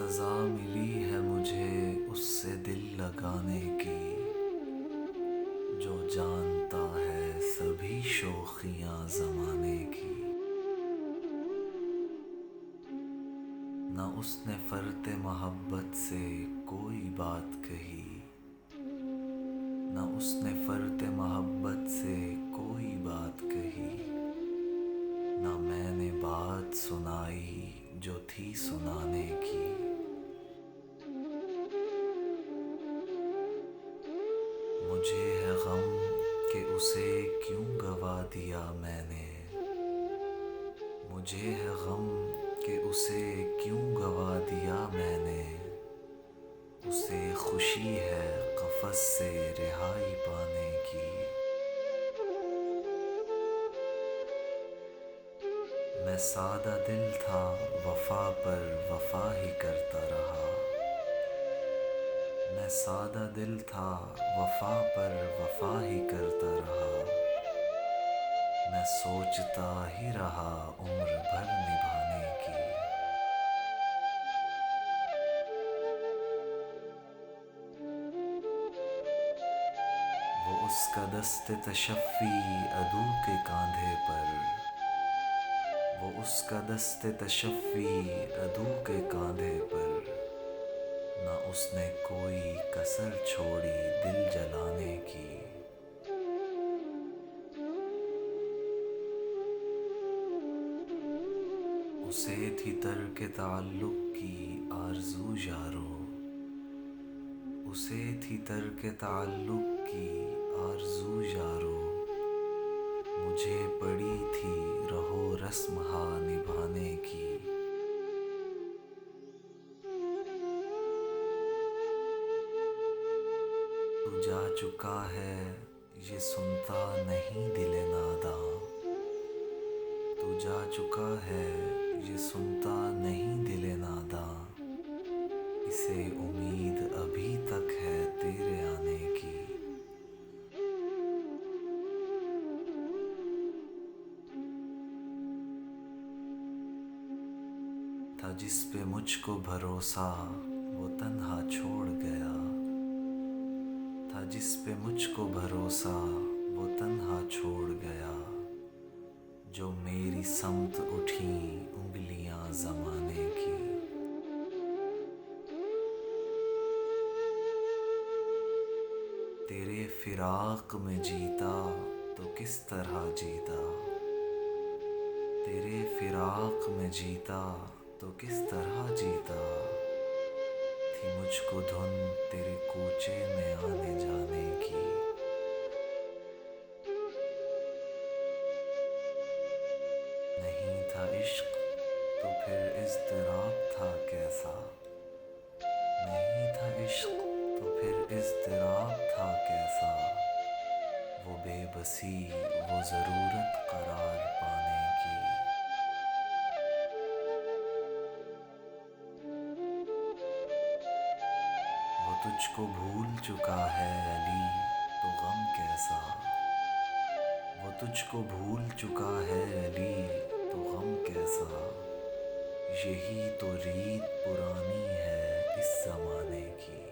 سزا ملی ہے مجھے اس سے دل لگانے کی، جو جانتا ہے سبھی شوخیاں زمانے کی۔ نہ اس نے فرط محبت سے کوئی بات کہی، نہ اس نے فرط محبت سے کوئی بات کہی، نہ میں نے بات سنائی جو تھی سنانے کی۔ مجھے ہے غم کہ اسے کیوں گوا دیا میں نے، مجھے ہے غم کہ اسے کیوں گوا دیا میں نے۔ اسے خوشی ہے قفس سے رہائی پانے کی۔ میں سادہ دل تھا وفا پر وفا ہی کرتا رہا، میں سادہ دل تھا وفا پر وفا ہی کرتا رہا۔ میں سوچتا ہی رہا عمر بھر نبھانے کی۔ وہ اس کا دست تشفی عدو کے کاندھے پر، وہ اس کا دست تشفی عدو کے کاندھے پر، نہ اس نے کوئی کسر چھوڑی دل جلانے کی۔ اسے تھی ترک تعلق کی آرزو یارو، اسے تھی ترک تعلق کی آرزو یارو، مجھے پڑی تھی رہو رسم ہا نبھانے کی۔ تو جا چکا ہے یہ سنتا نہیں دل ناداں، تو جا چکا ہے یہ سنتا نہیں دل ناداں، اسے امید ابھی تک ہے تیرے آنے کی۔ تھا جس پہ مجھ کو بھروسہ وہ تنہا چھوڑ گیا، تھا جس پہ مجھ کو بھروسہ وہ تنہا چھوڑ گیا، جو میری سمت اٹھیں انگلیاں زمانے کی۔ تیرے فراق میں جیتا تو کس طرح جیتا، تیرے فراق میں جیتا تو کس طرح جیتا، تھی مجھ کو دھن تیرے کوچے میں آنے جانے کی۔ نہیں تھا عشق تو پھر اضطراب تھا کیسا، نہیں تھا عشق تو پھر اضطراب تھا کیسا، وہ بے بسی وہ ضرورت قرار پانے کی۔ وہ تجھ کو بھول چکا ہے علی تو غم کیسا، وہ تجھ کو بھول چکا ہے علی تو غم کیسا، یہی تو ریت پرانی ہے اس زمانے کی۔